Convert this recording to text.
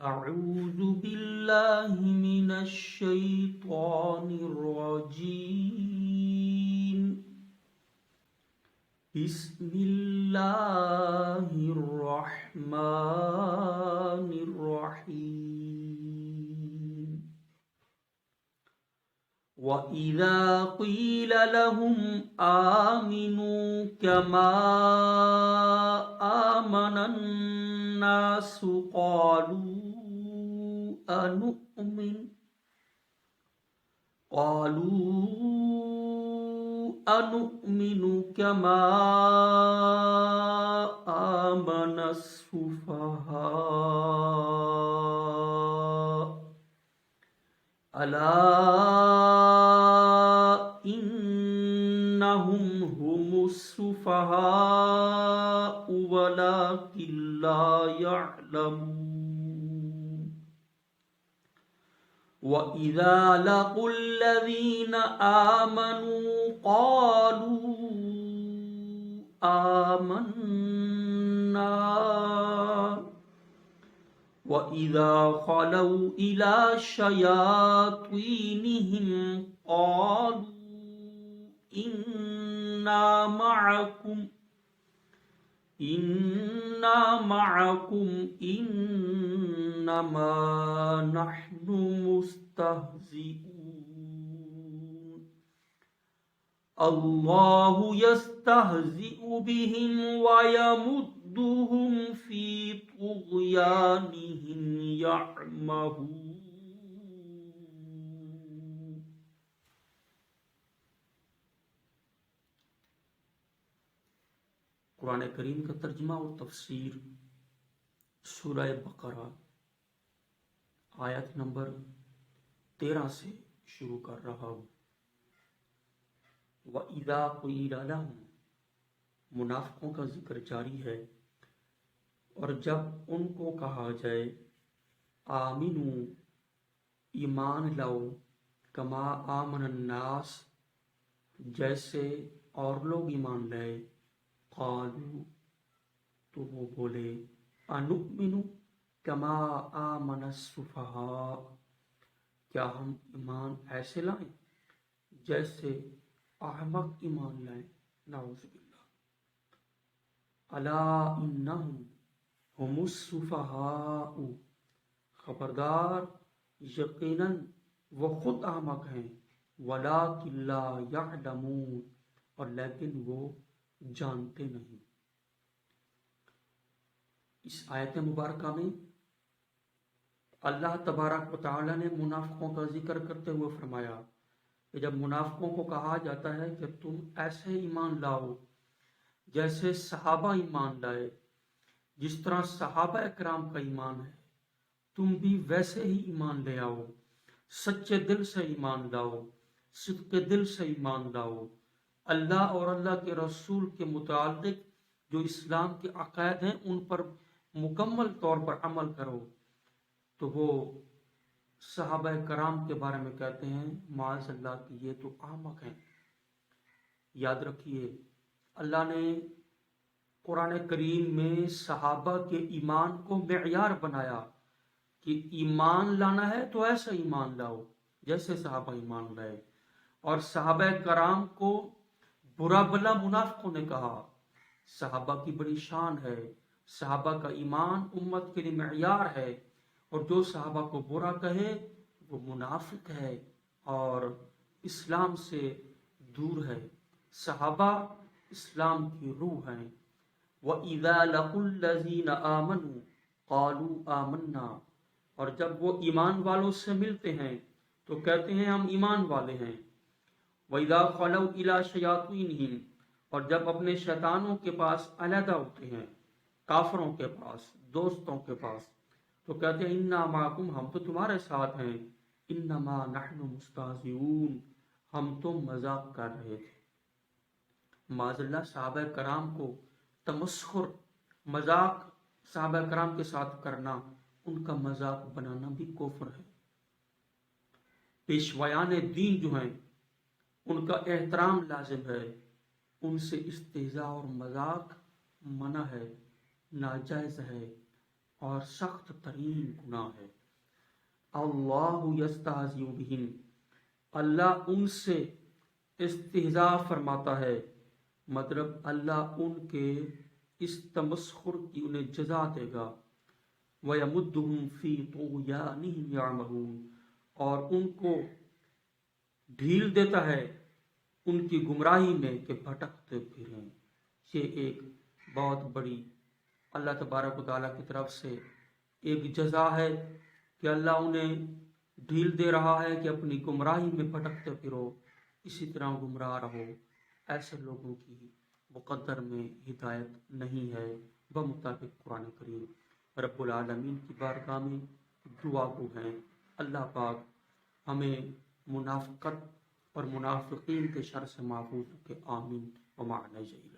أعوذ بالله من الشيطان الرجيم. بسم الله الرحمن الرحيم. وإذا قيل لهم آمنوا كما آمن الناس قالوا أنؤمن كما آمن السفهاء ألا إنهم هم السفهاء ولكن لا يعلمون. وَإِذَا لَقُوا الَّذِينَ آمَنُوا قَالُوا آمَنَّا وَإِذَا خَلَوْا إِلَى شَيَاطِينِهِمْ قَالُوا إِنَّا معكم إنما نحن مستهزئون. الله يستهزئ بهم ويمدهم في طغيانهم يعمهون. قرآن کریم کا ترجمہ اور تفسیر سورہ بقرہ آیت نمبر 13 سے شروع کر رہا ہوں۔ وَإِذَا قِيلَ لَهُمْ، منافقوں کا ذکر جاری ہے، اور جب ان کو کہا جائے آمنو، ایمان لاؤ، کما آمن الناس، جیسے اور لوگ ایمان لائے، قالوا، تو وہ بولے انؤمن کما آمن السفہاء، کیا ہم ایمان ایسے لائیں جیسے احمق ایمان لائیں، نعوذ باللہ۔ الا انہم ہم السفہاء، خبردار یقیناً وہ خود احمق ہیں، ولکن لا یعلمون، اور لیکن وہ جانتے نہیں۔ اس آیت مبارکہ میں اللہ تبارک و تعالی نے منافقوں کا ذکر کرتے ہوئے فرمایا کہ جب منافقوں کو کہا جاتا ہے کہ تم ایسے ایمان لاؤ جیسے صحابہ ایمان لائے، جس طرح صحابہ اکرام کا ایمان ہے، تم بھی ویسے ہی ایمان لے آؤ، سچے دل سے ایمان لاؤ، صدق دل سے ایمان لاؤ، اللہ اور اللہ کے رسول کے متعلق جو اسلام کے عقائد ہیں ان پر مکمل طور پر عمل کرو۔ تو وہ صحابہ کرام کے بارے میں کہتے ہیں معاذ اللہ کہ یہ تو احمق ہیں۔ یاد رکھیے اللہ نے قرآن کریم میں صحابہ کے ایمان کو معیار بنایا کہ ایمان لانا ہے تو ایسا ایمان لاؤ جیسے صحابہ ایمان لائے، اور صحابہ کرام کو برا بلا منافقوں نے کہا۔ صحابہ کی بڑی شان ہے، صحابہ کا ایمان امت کے لیے معیار ہے، اور جو صحابہ کو برا کہے وہ منافق ہے اور اسلام سے دور ہے۔ صحابہ اسلام کی روح ہیں۔ وَإِذَا لَقُوا الَّذِينَ آمَنُوا قَالُوا آمَنَّا، اور جب وہ ایمان والوں سے ملتے ہیں تو کہتے ہیں ہم ایمان والے ہیں۔ وَإِذَا خَلَوْا إِلَى شَيَاطِينِهِمْ، اور جب اپنے شیطانوں کے پاس علیحدہ ہوتے ہیں، کافروں کے پاس، دوستوں کے پاس، تو کہتے ہیں اِنَّا مَعَكُمْ، ہم تو تمہارے ساتھ ہیں، اِنَّمَا نَحْنُ مُسْتَهْزِئُونَ، ہم تو مذاق کر رہے تھے۔ معاذ اللہ صحابہ کرام کو تمسخر، مذاق صحابہ کرام کے ساتھ کرنا، ان کا مذاق بنانا بھی کفر ہے۔ پیشوایان دین جو ہیں ان کا احترام لازم ہے، ان سے استہزاء اور مذاق منع ہے، ناجائز ہے۔ اور سخت ترین گناہ ہے۔ اللہ یستہزئ بہم، اللہ ان سے استہزاء فرماتا ہے، مطلب اللہ ان کے اس تمسخر کی انہیں جزا دے گا۔ وَيَمُدُّهُمْ فِي طُغْيَانِهِمْ يَعْمَهُونَ، اور ان کو ڈھیل دیتا ہے ان کی گمراہی میں کہ بھٹکتے پھریں۔ یہ ایک بہت بڑی اللہ تبارک و تعالیٰ کی طرف سے ایک جزا ہے کہ اللہ انہیں ڈھیل دے رہا ہے کہ اپنی گمراہی میں بھٹکتے پھرو، اسی طرح گمراہ رہو۔ ایسے لوگوں کی مقدر میں ہدایت نہیں ہے بمطابق قرآن کریم۔ رب العالمین کی بارگاہ میں دعا گو ہیں، اللہ پاک ہمیں منافقت اور منافقین کے شر سے محفوظ رکھے، آمین وما علینا۔